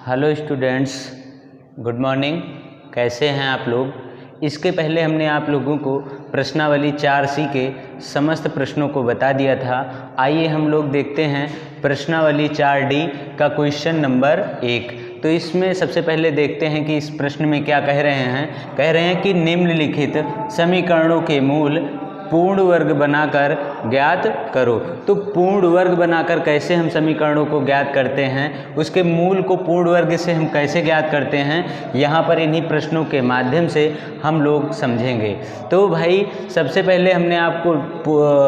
Hello students, good morning. कैसे हैं आप लोग। इसके पहले हमने आप लोगों को प्रश्नावली 4C के समस्त प्रश्नों को बता दिया था। आइए हम लोग देखते हैं प्रश्नावली 4D का क्वेश्चन नंबर 1। तो इसमें सबसे पहले देखते हैं कि इस प्रश्न में क्या कह रहे हैं कि निम्नलिखित समीकरणों के मूल पूर्ण वर्ग बनाकर ज्ञात करो। तो पूर्ण वर्ग बनाकर कैसे हम समीकरणों को ज्ञात करते हैं, उसके मूल को पूर्ण वर्ग से हम कैसे ज्ञात करते हैं, यहाँ पर इन्हीं प्रश्नों के माध्यम से हम लोग समझेंगे। तो भाई सबसे पहले हमने आपको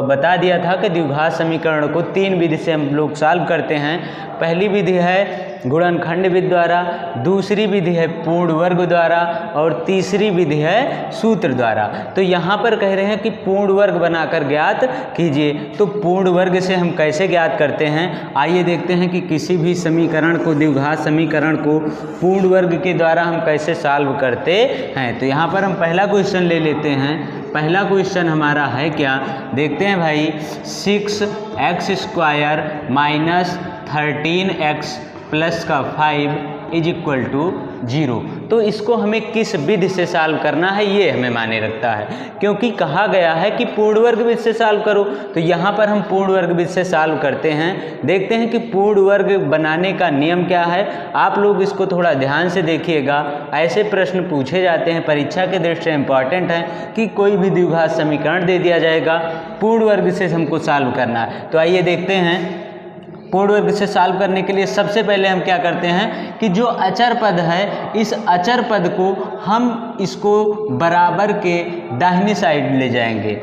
बता दिया था कि द्विघात समीकरण को 3 विधि से हम लोग सॉल्व करते हैं। पहली विधि है गुणनखंड विधि द्वारा, दूसरी विधि है पूर्ण वर्ग द्वारा और तीसरी विधि है सूत्र द्वारा। तो यहाँ पर कह रहे हैं कि पूर्ण वर्ग बनाकर ज्ञात कीजिए। तो पूर्ण वर्ग से हम कैसे ज्ञात करते हैं, आइए देखते हैं कि किसी भी समीकरण को, द्विघात समीकरण को पूर्ण वर्ग के द्वारा हम कैसे सॉल्व करते हैं। तो यहाँ पर हम पहला क्वेश्चन ले लेते हैं। पहला क्वेश्चन हमारा है क्या, देखते हैं भाई। 6x² माइनस 13x प्लस का 5 इज इक्वल टू 0। तो इसको हमें किस विधि से सॉल्व करना है, ये हमें मायने रखता है, क्योंकि कहा गया है कि पूर्ण वर्ग विधि से सॉल्व करो। तो यहाँ पर हम पूर्ण वर्ग विधि से सॉल्व करते हैं। देखते हैं कि पूर्ण वर्ग बनाने का नियम क्या है। आप लोग इसको थोड़ा ध्यान से देखिएगा। ऐसे प्रश्न पूछे जाते हैं, परीक्षा के दृष्टि से इम्पॉर्टेंट है कि कोई भी द्विघात समीकरण दे दिया जाएगा, पूर्ण वर्ग से हमको सॉल्व करना है। तो आइए देखते हैं। पूर्ण वर्ग से सॉल्व करने के लिए सबसे पहले हम क्या करते हैं कि जो अचर पद है, इस अचर पद को हम इसको बराबर के दाहिनी साइड ले जाएंगे।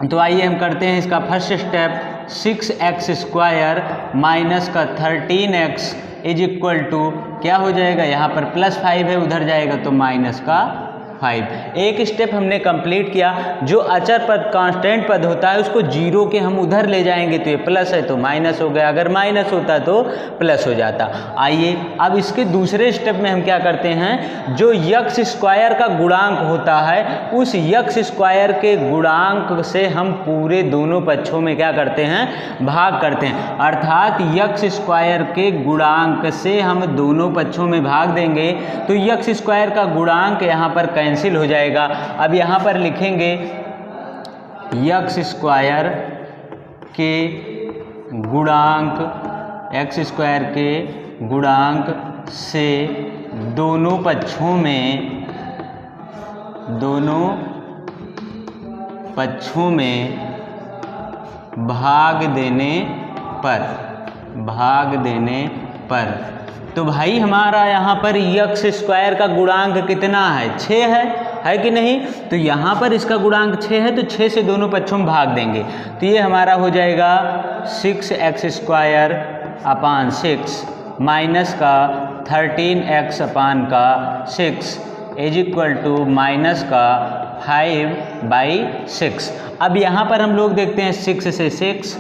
तो आइए हम करते हैं इसका फर्स्ट स्टेप। 6x² माइनस का 13x इज इक्वल टू क्या हो जाएगा, यहाँ पर प्लस 5 है, उधर जाएगा तो माइनस का 5। एक स्टेप हमने कंप्लीट किया। जो अचर पद, कांस्टेंट पद होता है, उसको 0 के हम उधर ले जाएंगे तो ये प्लस है तो माइनस हो गया, अगर माइनस होता तो प्लस हो जाता। आइए अब इसके दूसरे स्टेप में हम क्या करते हैं, जो x² का गुणांक होता है, उस x² के गुणांक से हम पूरे दोनों पक्षों में क्या करते हैं, भाग करते हैं। अर्थात x² के गुणांक से हम दोनों पक्षों में भाग देंगे तो x² का गुणांक यहाँ पर कैंसिल हो जाएगा। अब यहाँ पर लिखेंगे x² के गुणांक, x² के गुणांक से दोनों पक्षों में भाग देने पर तो भाई हमारा यहाँ पर x² का गुणांक कितना है, 6 है कि नहीं। तो यहाँ पर इसका गुणांक 6 है तो 6 से दोनों पक्षों में भाग देंगे तो ये हमारा हो जाएगा 6x² अपान 6 माइनस का 13x/6 is equal to minus का 5/6। अब यहाँ पर हम लोग देखते हैं 6 से 6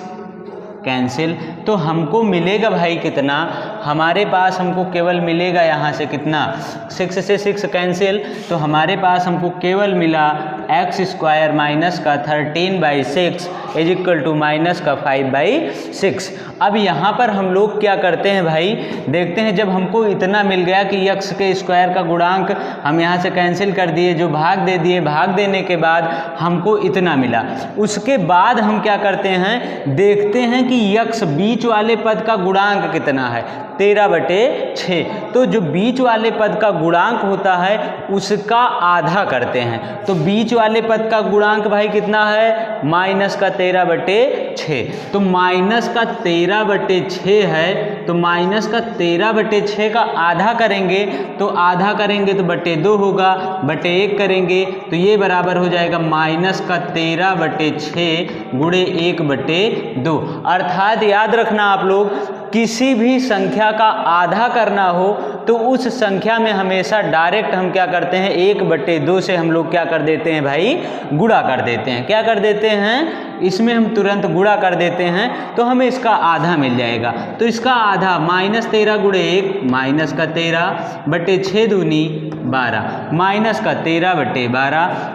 कैंसिल, तो हमको मिलेगा भाई कितना, हमारे पास हमको केवल मिलेगा यहाँ से कितना, 6 से 6 कैंसिल, तो हमारे पास हमको केवल मिला x² माइनस का 13/6 इज इक्वल टू माइनस का 5/6। अब यहाँ पर हम लोग क्या करते हैं भाई, देखते हैं जब हमको इतना मिल गया कि x के स्क्वायर का गुणांक हम यहाँ से कैंसिल कर दिए, जो भाग दे दिए, भाग देने के बाद हमको इतना मिला। उसके बाद हम क्या करते हैं, देखते हैं कि x बीच वाले पद का गुणांक कितना है, 13/6। तो जो बीच वाले पद का गुणांक होता है उसका आधा करते हैं। तो बीच वाले पद का गुणांक भाई कितना है, माइनस का 13/6। तो माइनस का 13/6 है, तो माइनस का 13/6 का आधा करेंगे तो आधा करेंगे तो बटे 2 होगा, बटे 1 करेंगे तो ये बराबर हो जाएगा माइनस का 13/6 गुणे 1/2। अर्थात याद रखना आप लोग, किसी भी संख्या का आधा करना हो तो उस संख्या में हमेशा डायरेक्ट हम क्या करते हैं, 1/2 से हम लोग क्या कर देते हैं भाई, गुणा कर देते हैं। क्या कर देते हैं, इसमें हम तुरंत गुणा कर देते हैं तो हमें इसका आधा मिल जाएगा। तो इसका आधा -13 गुणे 1 माइनस का 13/6 दूनी 12 माइनस का 13/12।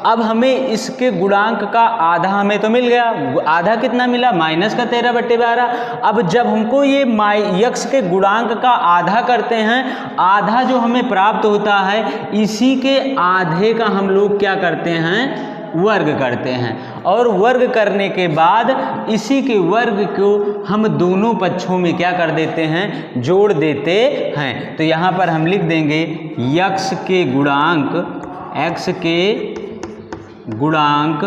अब हमें इसके गुणांक का आधा हमें तो मिल गया, आधा कितना मिला, माइनस का 13/12। अब जब हमको ये यक्स के गुणांक का आधा करते हैं, आधा जो हमें प्राप्त होता है इसी के आधे का हम लोग क्या करते हैं, वर्ग करते हैं, और वर्ग करने के बाद इसी के वर्ग को हम दोनों पक्षों में क्या कर देते हैं, जोड़ देते हैं। तो यहाँ पर हम लिख देंगे यक्स के गुणांक, एक्स के गुणांक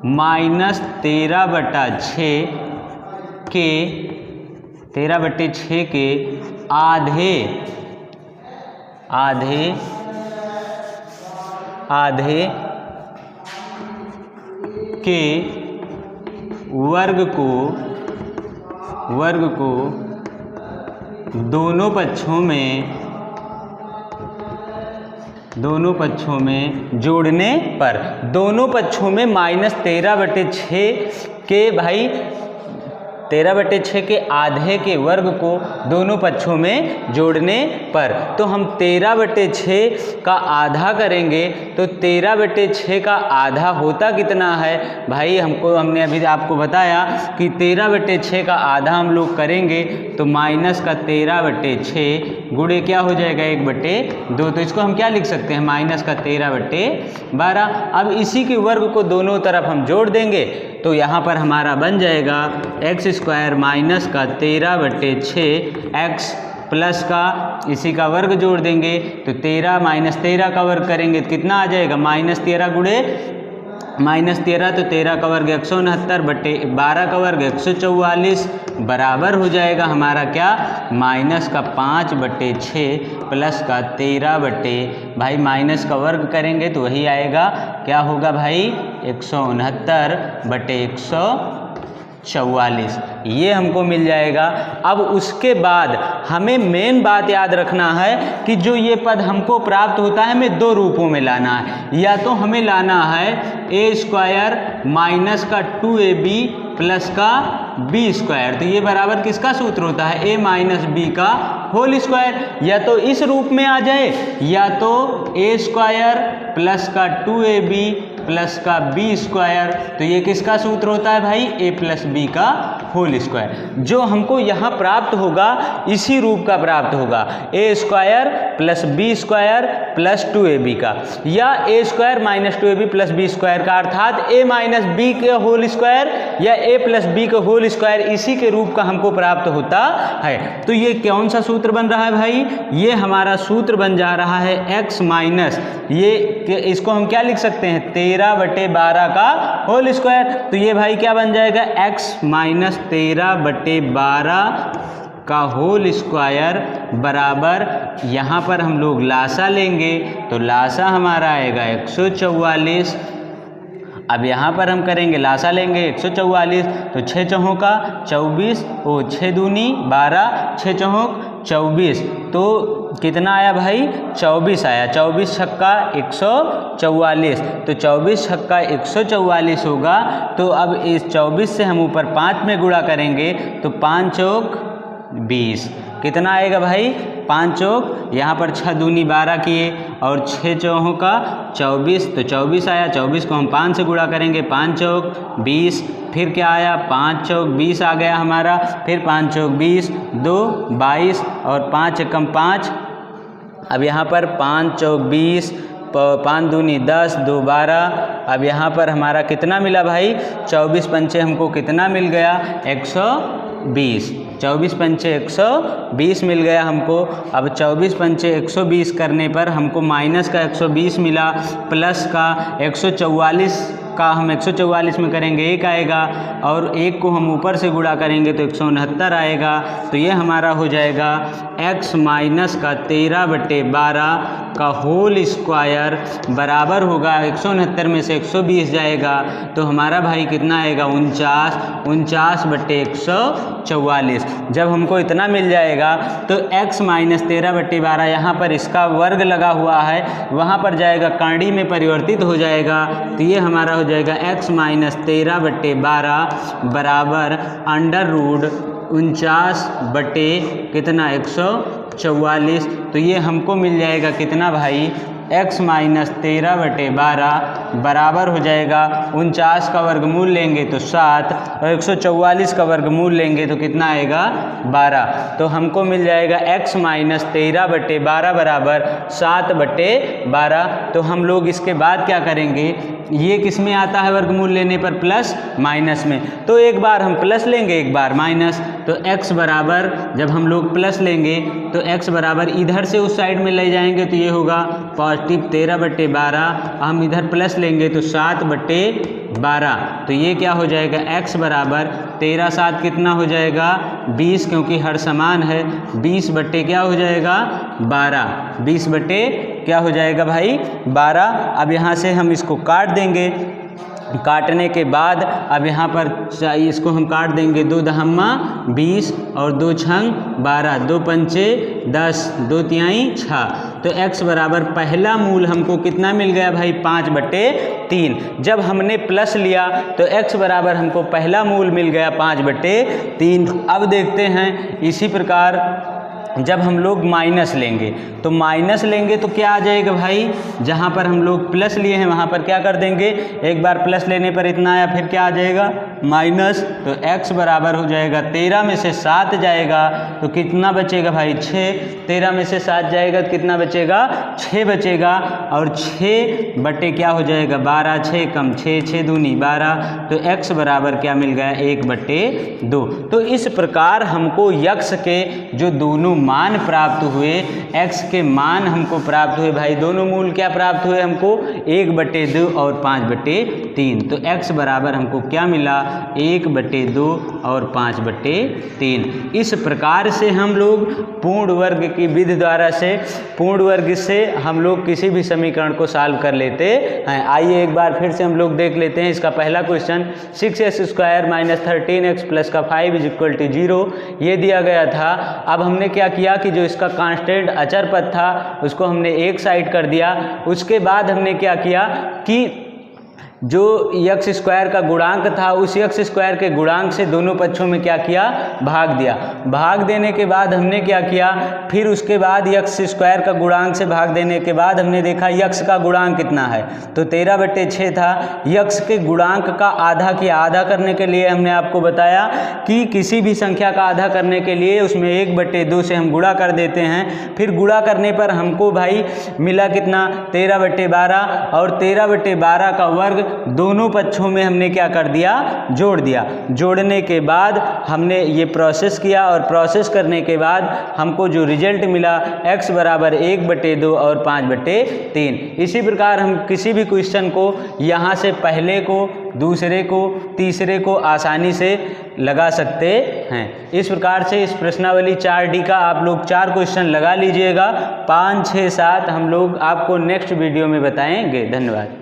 माइनस 13/6 के 13/6 के आधे के वर्ग को दोनों पक्षों में जोड़ने पर, दोनों पक्षों में माइनस 13/6 के भाई 13/6 के आधे के वर्ग को दोनों पक्षों में जोड़ने पर, तो हम 13/6 का आधा करेंगे तो 13/6 का आधा होता कितना है भाई, हमने अभी आपको बताया कि 13/6 का आधा हम लोग करेंगे तो माइनस का 13/6 गुणे क्या हो जाएगा 1/2, तो इसको हम क्या लिख सकते हैं, माइनस का 13/12। अब इसी के वर्ग को दोनों तरफ हम जोड़ देंगे तो यहाँ पर हमारा बन जाएगा x² माइनस का 13/6 x प्लस का इसी का वर्ग जोड़ देंगे तो 13 माइनस 13 का वर्ग करेंगे तो कितना आ जाएगा, -13 गुणे -13 तो 13 का वर्ग 169/12 का वर्ग 144 बराबर हो जाएगा हमारा क्या, माइनस का 5/6 प्लस का 13 भाई माइनस का वर्ग करेंगे तो वही आएगा, क्या होगा भाई 169/144, ये हमको मिल जाएगा। अब उसके बाद हमें मेन बात याद रखना है कि जो ये पद हमको प्राप्त होता है हमें दो रूपों में लाना है, या तो हमें लाना है a² माइनस का 2ab प्लस का b², तो ये बराबर किसका सूत्र होता है, a माइनस b का होल स्क्वायर, या तो इस रूप में आ जाए या तो a² प्लस का 2ab प्लस का b², तो ये किसका सूत्र होता है भाई, a प्लस b का होल स्क्वायर। जो हमको यहाँ प्राप्त होगा इसी रूप का प्राप्त होगा, a² plus b² plus 2ab का, या a² minus 2ab plus b² का, अर्थात a माइनस b के होल स्क्वायर या a प्लस b के होल स्क्वायर, इसी के रूप का हमको प्राप्त होता है। तो ये कौन सा सूत्र बन रहा है भाई, ये हमारा सूत्र बन जा रहा है x माइनस, ये इसको हम क्या लिख सकते हैं 13/12 का होल स्क्वायर, तो ये भाई क्या बन जाएगा x माइनस 13/12 का होल स्क्वायर बराबर, यहाँ पर हम लोग लासा लेंगे तो लासा हमारा आएगा 144। अब यहाँ पर हम करेंगे लासा लेंगे 144, तो 6 चौहों का 24, 6 दूनी 12, 6 चौहों 24, तो कितना आया भाई 24 आया, 24 छक्का 144, तो 24 छक्का 144 होगा। तो अब इस 24 से हम ऊपर 5 में गुणा करेंगे तो 5 चौक 20, कितना आएगा भाई 5 चौक, यहाँ पर 6 दूनी 12 किए और 6 चौहों का 24, तो 24 आया, 24 को हम 5 से गुणा करेंगे 5 चौक 20, फिर क्या आया 5 चौक 20 आ गया हमारा, फिर 5 चौक 20, 2 22 और 5 एकम 5, अब यहाँ पर 5 चौक 20, 5 दूनी 10, 2 12, अब यहाँ पर हमारा कितना मिला भाई 24 पंचे हमको कितना मिल गया 120, 24 पंचे 120 मिल गया हमको। अब 24 पंचे 120 करने पर हमको माइनस का 120 मिला, प्लस का 144 का हम 144 में करेंगे 1 आएगा, और 1 को हम ऊपर से गुणा करेंगे तो 169 आएगा। तो ये हमारा हो जाएगा x माइनस का 13/12 का होल स्क्वायर बराबर होगा 169 में से 120 जाएगा तो हमारा भाई कितना आएगा 49/144। जब हमको इतना मिल जाएगा तो x माइनस 13/12 यहाँ पर इसका वर्ग लगा हुआ है, वहाँ पर जाएगा कांडी में परिवर्तित हो जाएगा, तो ये हमारा हो जाएगा x माइनस 13/12 बराबर √49 कितना 144। तो ये हमको मिल जाएगा कितना भाई x माइनस 13/12 बराबर हो जाएगा 49 का वर्गमूल लेंगे तो 7 और 144 का वर्गमूल लेंगे तो कितना आएगा 12। तो हमको मिल जाएगा x माइनस 13/12 बराबर 7/12। तो हम लोग इसके बाद क्या करेंगे, ये किस में आता है वर्गमूल लेने पर, प्लस माइनस में। तो एक बार हम प्लस लेंगे एक बार माइनस, तो x बराबर जब हम लोग प्लस लेंगे तो x बराबर इधर से उस साइड में ले जाएंगे तो ये होगा पॉजिटिव 13/12, हम इधर प्लस लेंगे तो 7/12। तो ये क्या हो जाएगा x बराबर 13 7 कितना हो जाएगा 20, क्योंकि हर समान है। 20 बट्टे क्या हो जाएगा 12, 20 बट्टे क्या हो जाएगा भाई 12। अब यहाँ से हम इसको काट देंगे, काटने के बाद अब यहाँ पर इसको हम काट देंगे, 2 दहम्मा 20 और 2 छंग 12, 2 पंचे 10, 2 तिहाई 6। तो x बराबर पहला मूल हमको कितना मिल गया भाई 5/3। जब हमने प्लस लिया तो x बराबर हमको पहला मूल मिल गया 5/3। अब देखते हैं इसी प्रकार जब हम लोग माइनस लेंगे तो माइनस लेंगे तो क्या आ जाएगा भाई, जहाँ पर हम लोग प्लस लिए हैं वहाँ पर क्या कर देंगे, एक बार प्लस लेने पर इतना आया, फिर क्या आ जाएगा माइनस। तो x बराबर हो जाएगा 13 में से 7 जाएगा तो कितना बचेगा भाई 6। 13 में से 7 जाएगा तो कितना बचेगा 6 बचेगा, और 6 बटे क्या हो जाएगा 12, 6 कम 6, 6 दूनी 12। तो x बराबर क्या मिल गया 1/2। तो इस प्रकार हमको यक्ष के जो दोनों मान प्राप्त हुए, x के मान हमको प्राप्त हुए भाई, दोनों मूल क्या प्राप्त हुए हमको 1/2 और 5/3। तो x बराबर हमको क्या मिला 1/2 और 5/3। इस प्रकार से हम लोग पूर्ण वर्ग की विधि द्वारा से पूर्ण वर्ग से हम लोग किसी भी समीकरण को सॉल्व कर लेते हैं। आइए एक बार फिर से हम लोग देख लेते हैं इसका पहला क्वेश्चन। 6x² - 13x + का 5 = 0 ये दिया गया था। अब हमने क्या किया कि जो इसका कांस्टेंट अचर पद था उसको हमने एक साइड कर दिया। उसके बाद हमने क्या किया कि जो x² का गुणांक था उस x² के गुणांक से दोनों पक्षों में क्या किया भाग दिया। भाग देने के बाद हमने क्या किया, फिर उसके बाद x² का गुणांक से भाग देने के बाद हमने देखा x का गुणांक कितना है, तो 13/6 था। x के गुणांक का आधा किया। आधा करने के लिए हमने आपको बताया कि किसी भी संख्या का आधा करने के लिए उसमें 1/2 से हम गुणा कर देते हैं। फिर गुणा करने पर हमको भाई मिला कितना 13/12, और 13/12 का वर्ग दोनों पक्षों में हमने क्या कर दिया जोड़ दिया। जोड़ने के बाद हमने ये प्रोसेस किया, और प्रोसेस करने के बाद हमको जो रिजल्ट मिला x बराबर 1/2 और 5/3। इसी प्रकार हम किसी भी क्वेश्चन को यहाँ से पहले को, दूसरे को, तीसरे को आसानी से लगा सकते हैं। इस प्रकार से इस प्रश्नावली 4D का आप लोग 4 क्वेश्चन लगा लीजिएगा। 5, 6, 7 हम लोग आपको नेक्स्ट वीडियो में बताएंगे। धन्यवाद।